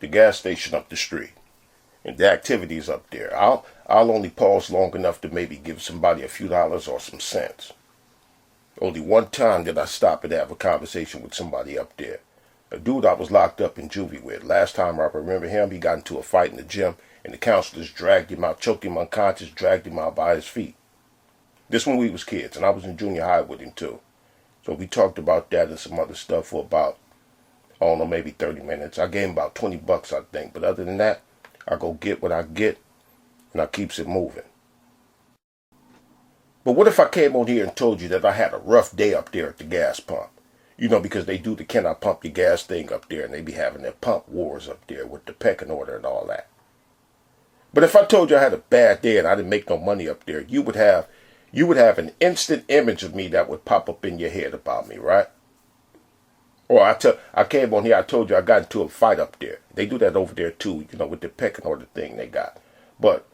the gas station up the street, and the activities up there. I'll only pause long enough to maybe give somebody a few dollars or some cents. Only one time did I stop and have a conversation with somebody up there. A dude I was locked up in juvie with. Last time I remember him, he got into a fight in the gym, and the counselors dragged him out, choked him unconscious, dragged him out by his feet. This when we was kids, and I was in junior high with him too. So we talked about that and some other stuff for about, I don't know, maybe 30 minutes. I gave him about $20, I think. But other than that, I go get what I get, and I keeps it moving. But what if I came on here and told you that I had a rough day up there at the gas pump? You know, because they do the can I pump your gas thing up there, and they be having their pump wars up there with the pecking order and all that. But if I told you I had a bad day and I didn't make no money up there, you would have an instant image of me that would pop up in your head about me, right? Or I came on here, I told you I got into a fight up there. They do that over there too, you know, with the pecking order thing they got. But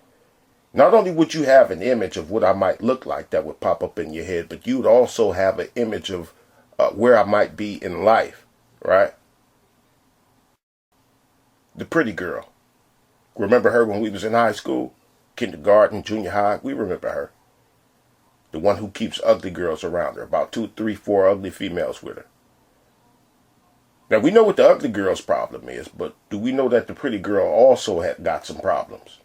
not only would you have an image of what I might look like that would pop up in your head, but you'd also have an image of where I might be in life, right? The pretty girl. Remember her when we was in high school? Kindergarten, junior high? We remember her. The one who keeps ugly girls around her. About 2, 3, 4 ugly females with her. Now, we know what the ugly girl's problem is, but do we know that the pretty girl also had got some problems?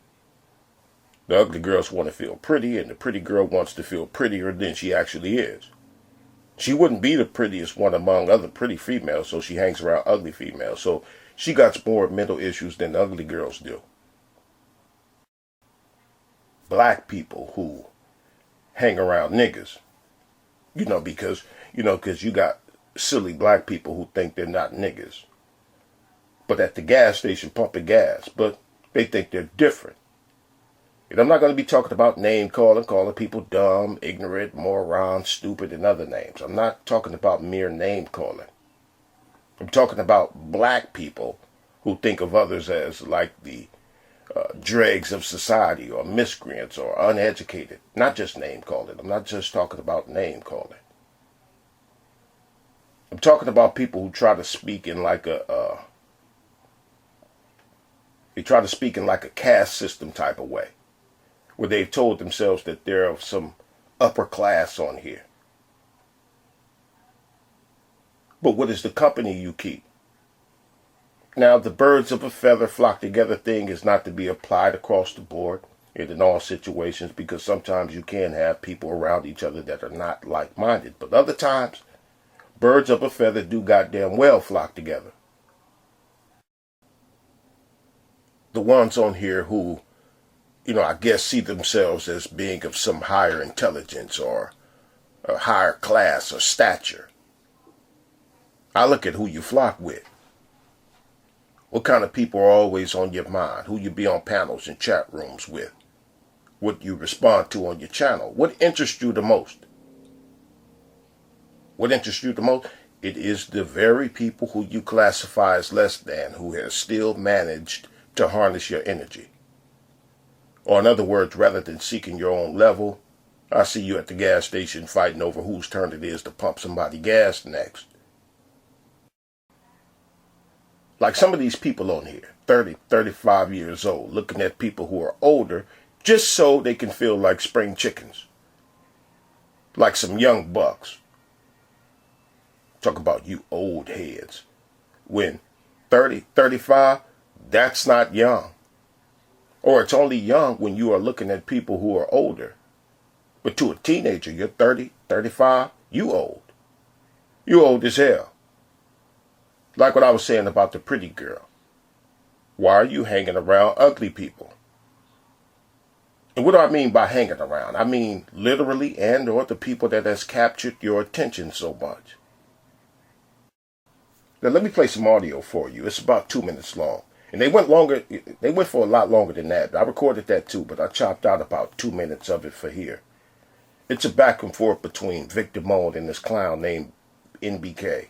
The ugly girls want to feel pretty, and the pretty girl wants to feel prettier than she actually is. She wouldn't be the prettiest one among other pretty females, so she hangs around ugly females. So she got more mental issues than the ugly girls do. Black people who hang around niggas, because you got silly black people who think they're not niggas, but at the gas station pumping gas, but they think they're different. And I'm not going to be talking about name calling people dumb, ignorant, moron, stupid, and other names. I'm not talking about mere name calling. I'm talking about black people who think of others as like the dregs of society or miscreants or uneducated. Not just name calling. I'm not just talking about name calling. I'm talking about people who try to speak in like a caste system type of way, where they've told themselves that they're of some upper class on here. But what is the company you keep? Now, the birds of a feather flock together thing is not to be applied across the board and in all situations, because sometimes you can have people around each other that are not like-minded. But other times, birds of a feather do goddamn well flock together. The ones on here who, I guess see themselves as being of some higher intelligence or a higher class or stature. I look at who you flock with. What kind of people are always on your mind? Who you be on panels and chat rooms with? What you respond to on your channel? What interests you the most? What interests you the most? It is the very people who you classify as less than who has still managed to harness your energy. Or in other words, rather than seeking your own level, I see you at the gas station fighting over whose turn it is to pump somebody gas next. Like some of these people on here, 30, 35 years old, looking at people who are older just so they can feel like spring chickens. Like some young bucks. Talk about you old heads. When 30, 35, that's not young. Or it's only young when you are looking at people who are older. But to a teenager, you're 30, 35, you old. You old as hell. Like what I was saying about the pretty girl. Why are you hanging around ugly people? And what do I mean by hanging around? I mean literally and or the people that has captured your attention so much. Now let me play some audio for you. It's about 2 minutes long. And they went for a lot longer than that. I recorded that too, but I chopped out about 2 minutes of it for here. It's a back and forth between Victor Moan and this clown named NBK.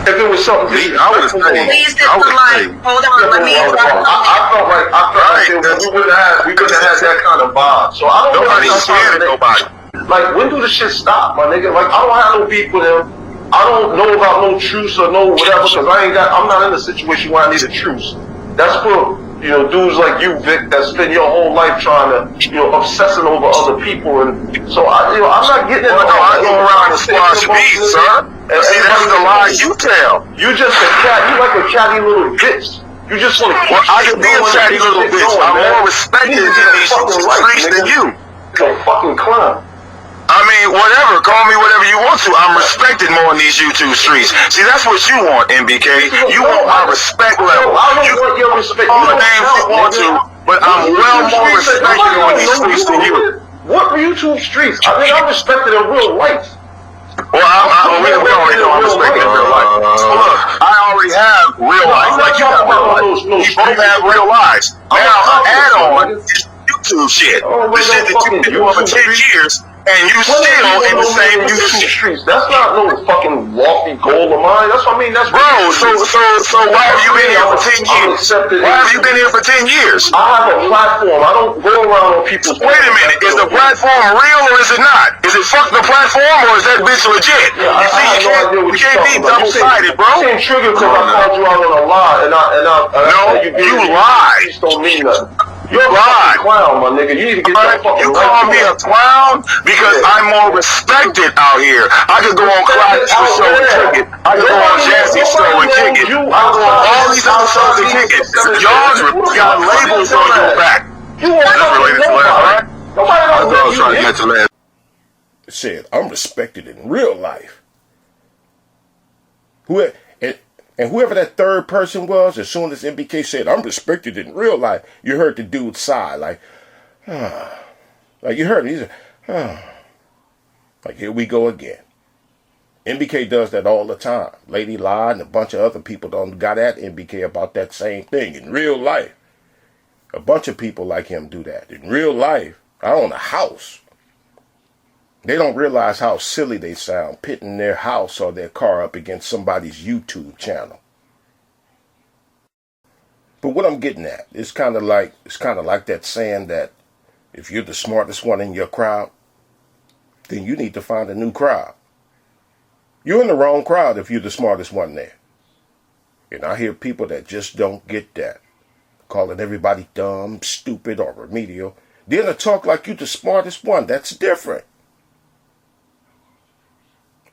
If it was something please hit the mic. Hold on, let me. I felt like we wouldn't have had that kind of vibe. So I don't. Nobody's scared of nobody. Like, when do the shit stop, my nigga? Like, I don't have no beef with him. I don't know about no truce or no whatever, because I'm not in a situation where I need a truce. That's for, dudes like you, Vic, that spend your whole life trying to, obsessing over other people. And so, I'm not getting it. Well, no, I go around and squash beats, sir. See, that's the lie you tell. You just a cat. You like a catty little bitch. You just want to keep Well, I can be a chatty little bitch. I'm more respected in these streets than you. You're a fucking clown. I mean, whatever. Call me whatever you want to. I'm respected more in these YouTube streets. See, that's what you want, MBK. You want my respect level. I don't want your respect. All the names you want to, but I'm well more respected on these streets than you. What YouTube streets? I mean, I'm respected in real life. Well, we already know I'm respected in real life. So look, I already have real life. Like you have real life. You both have real lives. Now, add on is YouTube shit. The shit that you've been doing for 10 years. And you still in the same YouTube streets. That's not no fucking lofty goal of mine. That's what I mean. That's bro. So why have you been here for 10 years? Why have you been here for 10 years? I have a platform. I don't go around on people's. Wait a minute. Is the platform real or is it not? Is it fuck the platform or is that bitch legit? Yeah, you see, you can't be double-sided, bro. You saying trigger because I called you out on a lie, and I you lied. Don't mean nothing. You're lied. Clown, my nigga. You need to get that fucking. You call me a clown because I'm more respected out here. I could go on Clyde's show and kick it. I could go on Jazzy's show and kick it. I could go on all these other shows and kick it. Y'all got labels on your back. That's related to last, right? I was trying to get to last. It said, I'm respected in real life. And whoever that third person was, as soon as MBK said, I'm respected in real life, you heard the dude sigh, like you heard him, he said, like, here we go again. MBK does that all the time. Lady Lied and a bunch of other people done got at MBK about that same thing in real life. A bunch of people like him do that. In real life, I own a house. They don't realize how silly they sound pitting their house or their car up against somebody's YouTube channel. But what I'm getting at, it's kind of like that saying that if you're the smartest one in your crowd, then you need to find a new crowd. You're in the wrong crowd if you're the smartest one there. And I hear people that just don't get that, calling everybody dumb, stupid, or remedial. Then to talk like you're the smartest one, that's different.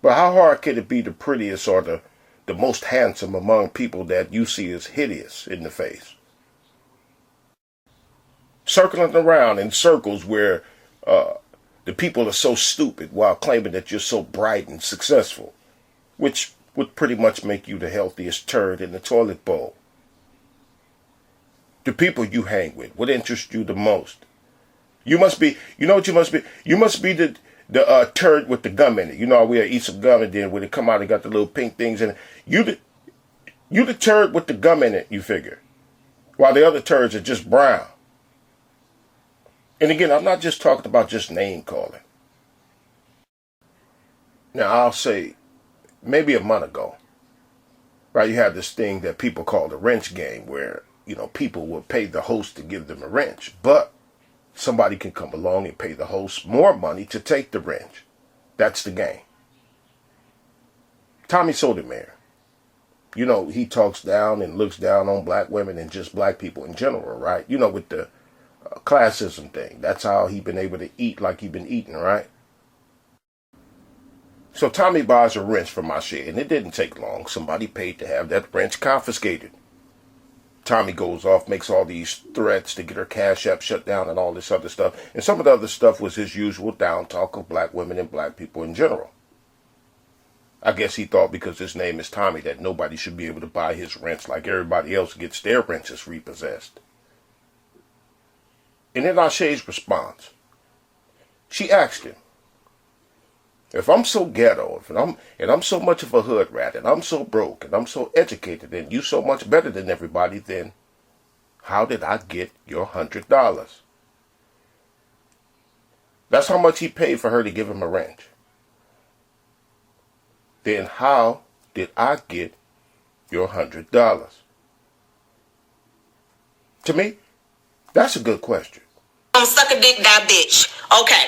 But how hard can it be the prettiest or the most handsome among people that you see as hideous in the face? Circling around in circles where the people are so stupid while claiming that you're so bright and successful, which would pretty much make you the healthiest turd in the toilet bowl. The people you hang with, what interests you the most? You must be, you know what you must be? You must be the turd with the gum in it. You know, we'll eat some gum and then when it come out, it got the little pink things in it. You the turd with the gum in it, you figure. While the other turds are just brown. And again, I'm not just talking about just name calling. Now, I'll say, maybe a month ago, right, you had this thing that people call the wrench game where, people will pay the host to give them a wrench. But somebody can come along and pay the host more money to take the wrench. That's the game. Tommy Sotomayor, he talks down and looks down on black women and just black people in general, right? With the classism thing. That's how he been able to eat like he been eating, right? So Tommy buys a wrench from my shed, and it didn't take long. Somebody paid to have that wrench confiscated. Tommy goes off, makes all these threats to get her Cash App shut down and all this other stuff. And some of the other stuff was his usual down talk of black women and black people in general. I guess he thought because his name is Tommy that nobody should be able to buy his wrench like everybody else gets their wrenches repossessed. And then Ashe's response. She asked him, if I'm so ghetto, and I'm so much of a hood rat, and I'm so broke, and I'm so educated, and you so much better than everybody, then how did I get your $100? That's how much he paid for her to give him a wrench. Then how did I get your $100? To me, that's a good question. Suck a dick, that bitch. Okay.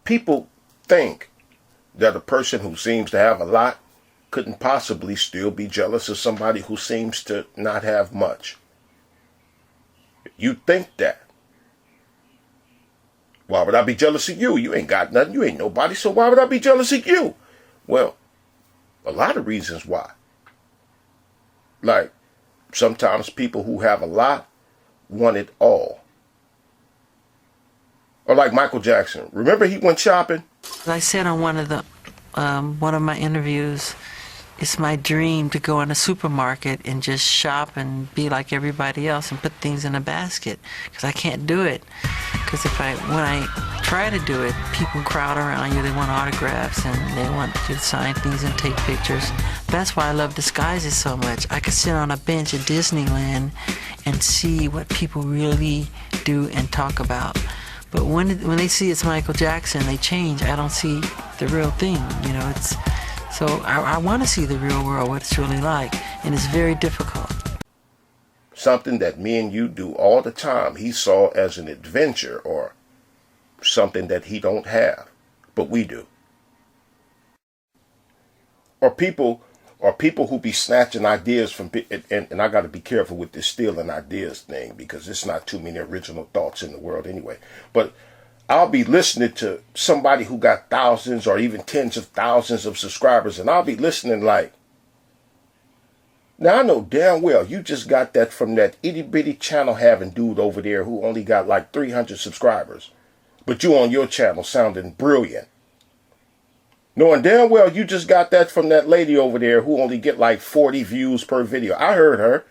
People think that a person who seems to have a lot couldn't possibly still be jealous of somebody who seems to not have much. You think that. Why would I be jealous of you? You ain't got nothing. You ain't nobody. So why would I be jealous of you? Well, a lot of reasons why. Like, sometimes people who have a lot want it all. Or like Michael Jackson. Remember he went shopping? I said on one of my interviews, it's my dream to go in a supermarket and just shop and be like everybody else and put things in a basket, because I can't do it. Because when I try to do it, people crowd around you. They want autographs and they want you to sign things and take pictures. That's why I love disguises so much. I could sit on a bench at Disneyland and see what people really do and talk about. But when they see it's Michael Jackson, they change. I don't see the real thing, you know. So I want to see the real world, what it's really like, and it's very difficult. Something that me and you do all the time, he saw as an adventure or something that he don't have, but we do. Or people who be snatching ideas from, and I got to be careful with this stealing ideas thing, because it's not too many original thoughts in the world anyway. But I'll be listening to somebody who got thousands or even tens of thousands of subscribers, and I'll be listening like, now I know damn well you just got that from that itty bitty channel having dude over there who only got like 300 subscribers, but you on your channel sounding brilliant. Knowing damn well you just got that from that lady over there who only get like 40 views per video. I heard her.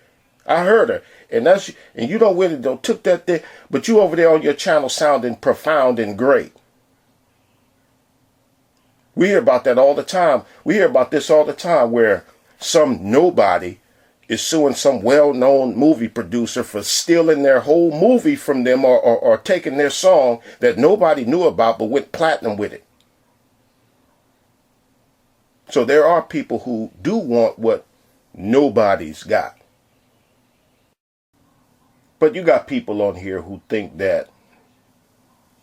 And you don't really don't took that thing, but you over there on your channel sounding profound and great. We hear about that all the time. We hear about this all the time, where some nobody is suing some well-known movie producer for stealing their whole movie from them, or taking their song that nobody knew about but went platinum with it. So there are people who do want what nobody's got. But you got people on here who think that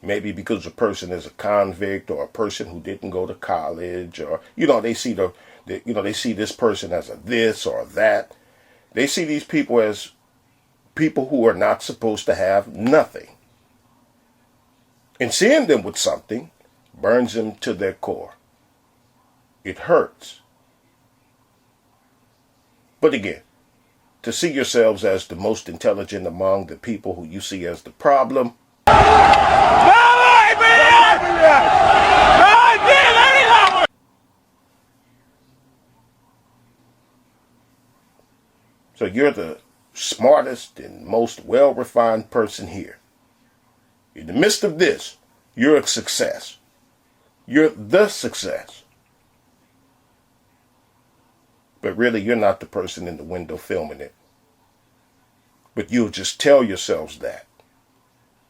maybe because a person is a convict or a person who didn't go to college, or, they see they see this person as a this or that. They see these people as people who are not supposed to have nothing. And seeing them with something burns them to their core. It hurts. But again, to see yourselves as the most intelligent among the people who you see as the problem, so you're the smartest and most well-refined person here. In the midst of this, you're a success. You're the success. But really, you're not the person in the window filming it. But you'll just tell yourselves that.